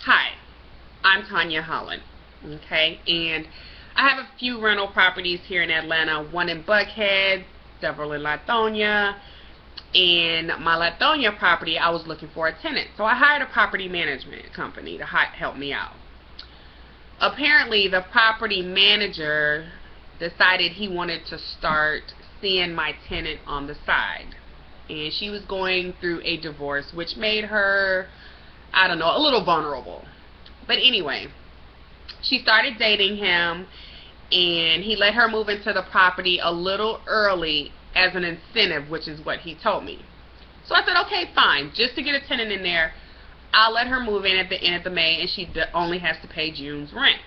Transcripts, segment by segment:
Hi, I'm Tanya Holland, okay, and I have a few rental properties here in Atlanta, one in Buckhead, several in Lithonia. In my Lithonia property, I was looking for a tenant, so I hired a property management company to help me out. Apparently, the property manager decided he wanted to start seeing my tenant on the side, and she was going through a divorce, which made her, I don't know, a little vulnerable. But anyway, she started dating him, and he let her move into the property a little early as an incentive, which is what he told me. So I said, okay, fine, just to get a tenant in there, I'll let her move in at the end of the May, and she only has to pay June's rent.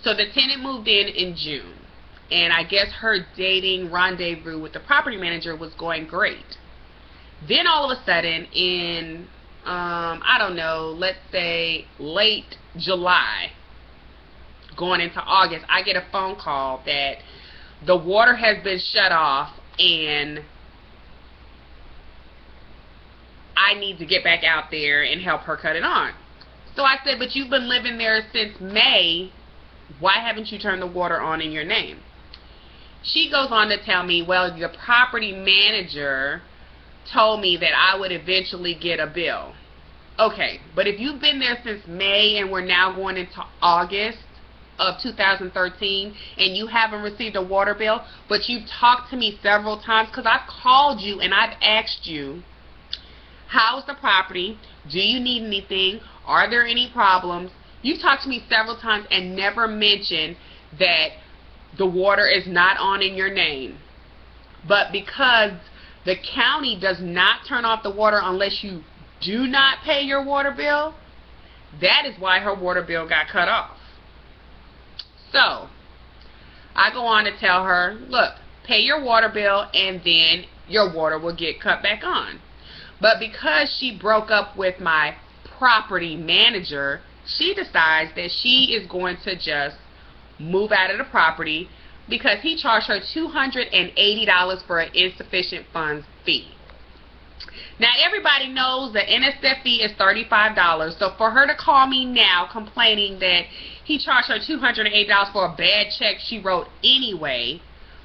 So the tenant moved in June, and I guess her dating rendezvous with the property manager was going great. Then all of a sudden, in I don't know, let's say late July, going into August, I get a phone call that the water has been shut off and I need to get back out there and help her cut it on. So I said, but you've been living there since May. Why haven't you turned the water on in your name? She goes on to tell me, well, the property manager told me that I would eventually get a bill. Okay, but if you've been there since May and we're now going into August of 2013 and you haven't received a water bill, but you've talked to me several times, because I've called you and I've asked you, how's the property? Do you need anything? Are there any problems? You've talked to me several times and never mentioned that the water is not on in your name. But because the county does not turn off the water unless you do not pay your water bill, that is why her water bill got cut off. So I go on to tell her, look, pay your water bill and then your water will get cut back on. But because she broke up with my property manager, she decides that she is going to just move out of the property because he charged her $280 for an insufficient funds fee. Now everybody knows the NSF fee is $35, so for her to call me now complaining that he charged her $208 for a bad check she wrote anyway,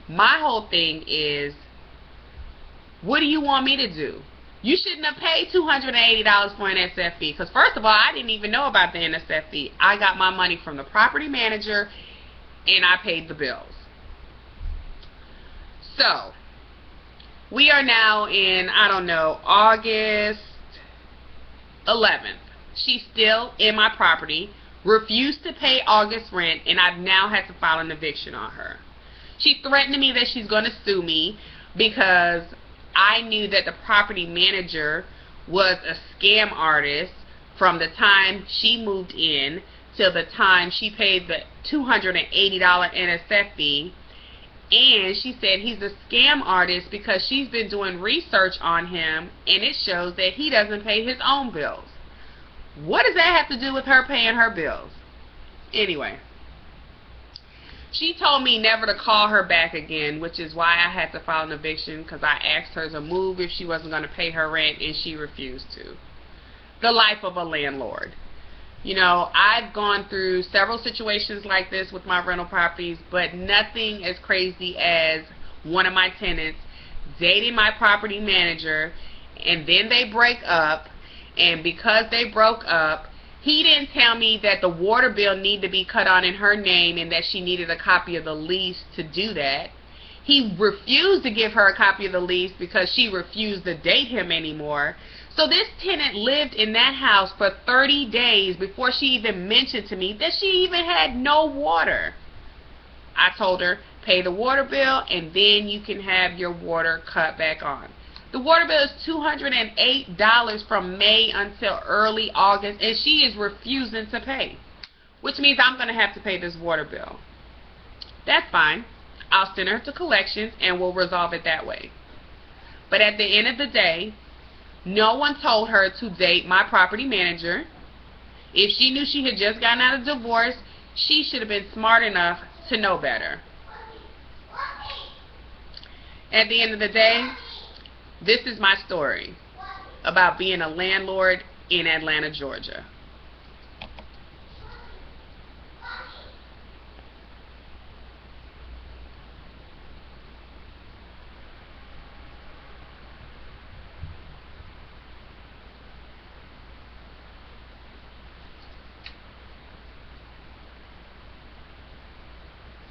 my whole thing is, what do you want me to do? You shouldn't have paid $280 for an NSF fee, because first of all, I didn't even know about the NSF fee. I got my money from the property manager and I paid the bills. So we are now in, I don't know, August 11th. She's still in my property, refused to pay August rent, and I've now had to file an eviction on her. She threatened me that she's going to sue me because I knew that the property manager was a scam artist from the time she moved in till the time she paid the $280 NSF fee. And she said he's a scam artist because she's been doing research on him and it shows that he doesn't pay his own bills. What does that have to do with her paying her bills? Anyway, she told me never to call her back again, which is why I had to file an eviction, because I asked her to move if she wasn't going to pay her rent and she refused to. The life of a landlord. You know, I've gone through several situations like this with my rental properties, but nothing as crazy as one of my tenants dating my property manager, and then they break up, and because they broke up, he didn't tell me that the water bill needed to be cut on in her name and that she needed a copy of the lease to do that. He refused to give her a copy of the lease because she refused to date him anymore. So this tenant lived in that house for 30 days before she even mentioned to me that she even had no water. I told her, pay the water bill and then you can have your water cut back on. The water bill is $208 from May until early August, and she is refusing to pay, which means I'm going to have to pay this water bill. That's fine. I'll send her to collections and we'll resolve it that way. But at the end of the day, no one told her to date my property manager. If she knew she had just gotten out of divorce, she should have been smart enough to know better. At the end of the day, this is my story about being a landlord in Atlanta, Georgia.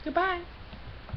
Goodbye.